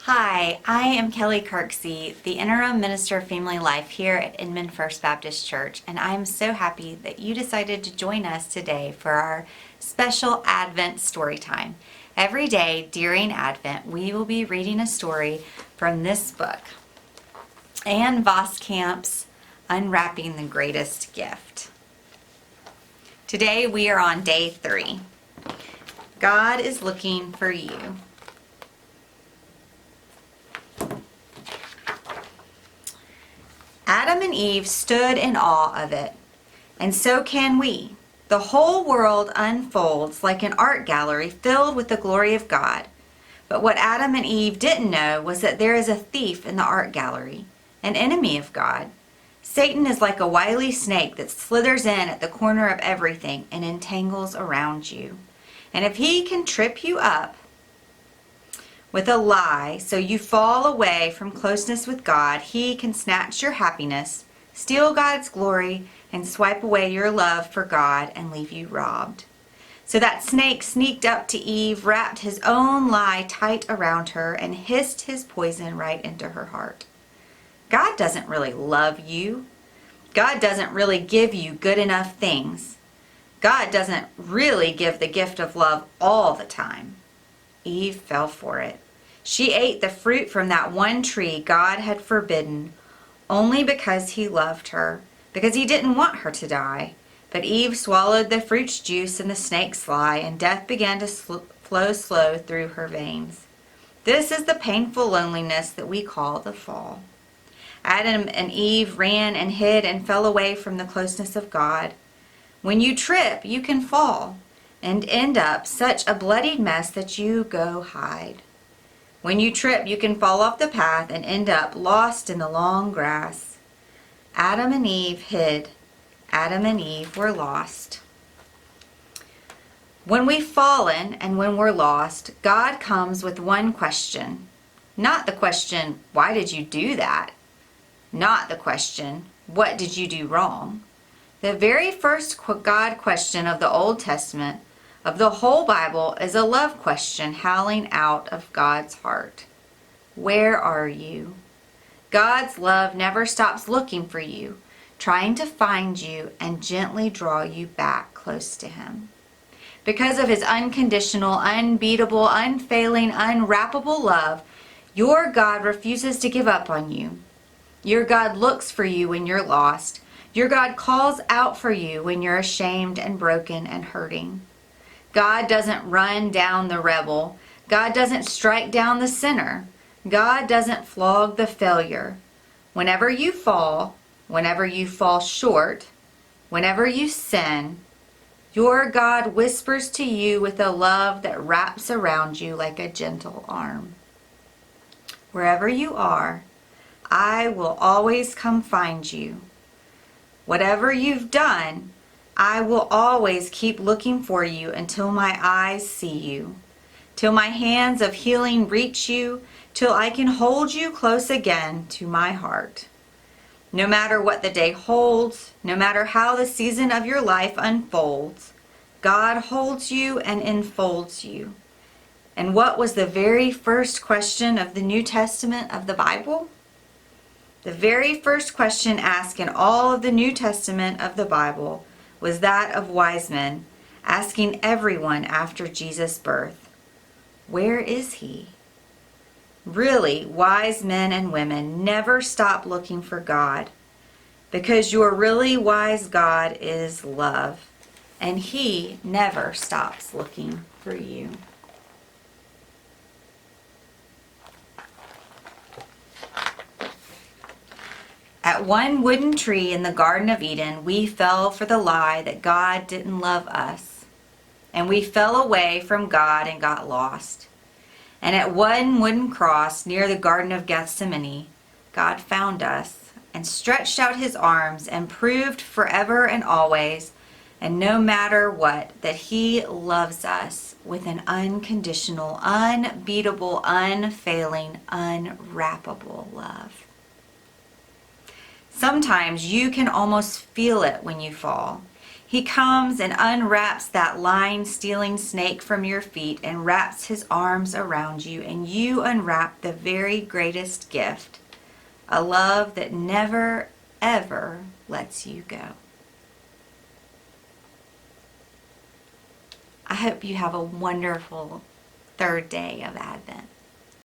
Hi, I am Kelly Kirksey, the Interim Minister of Family Life here at Inman First Baptist Church, and I'm so happy that you decided to join us today for our special Advent story time. Every day during Advent, we will be reading a story from this book, and Voskamp's Unwrapping the Greatest Gift. Today we are on day 3. God is looking for you. Adam and Eve stood in awe of it, and so can we. The whole world unfolds like an art gallery filled with the glory of God. But what Adam and Eve didn't know was that there is a thief in the art gallery, an enemy of God. Satan is like a wily snake that slithers in at the corner of everything and entangles around you. And if he can trip you up with a lie so you fall away from closeness with God, he can snatch your happiness, steal God's glory, and swipe away your love for God and leave you robbed. So that snake sneaked up to Eve, wrapped his own lie tight around her, and hissed his poison right into her heart. God doesn't really love you. God doesn't really give you good enough things. God doesn't really give the gift of love all the time. Eve fell for it. She ate the fruit from that one tree God had forbidden only because he loved her, because he didn't want her to die. But Eve swallowed the fruit's juice and the snake's lie, and death began to flow slow through her veins. This is the painful loneliness that we call the fall. Adam and Eve ran and hid and fell away from the closeness of God. When you trip, you can fall and end up such a bloodied mess that you go hide. When you trip, you can fall off the path and end up lost in the long grass. Adam and Eve hid. Adam and Eve were lost. When we've fallen and when we're lost, God comes with one question. Not the question, why did you do that? Not the question, what did you do wrong? The very first God question of the Old Testament, of the whole Bible, is a love question howling out of God's heart. Where are you? God's love never stops looking for you, trying to find you and gently draw you back close to him. Because of his unconditional, unbeatable, unfailing, unwrappable love, your God refuses to give up on you. Your God looks for you when you're lost. Your God calls out for you when you're ashamed and broken and hurting. God doesn't run down the rebel. God doesn't strike down the sinner. God doesn't flog the failure. Whenever you fall short, whenever you sin, your God whispers to you with a love that wraps around you like a gentle arm. Wherever you are, I will always come find you. Whatever you've done, I will always keep looking for you until my eyes see you, till my hands of healing reach you, till I can hold you close again to my heart. No matter what the day holds, no matter how the season of your life unfolds, God holds you and enfolds you. And what was the very first question of the New Testament of the Bible? The very first question asked in all of the New Testament of the Bible was that of wise men, asking everyone after Jesus' birth, where is he? Really, wise men and women never stop looking for God, because your really wise God is love, and he never stops looking for you. At one wooden tree in the Garden of Eden, we fell for the lie that God didn't love us. And we fell away from God and got lost. And at one wooden cross near the Garden of Gethsemane, God found us and stretched out his arms and proved forever and always, and no matter what, that he loves us with an unconditional, unbeatable, unfailing, unwrappable love. Sometimes you can almost feel it when you fall. He comes and unwraps that line-stealing snake from your feet and wraps his arms around you, and you unwrap the very greatest gift, a love that never, ever lets you go. I hope you have a wonderful third day of Advent.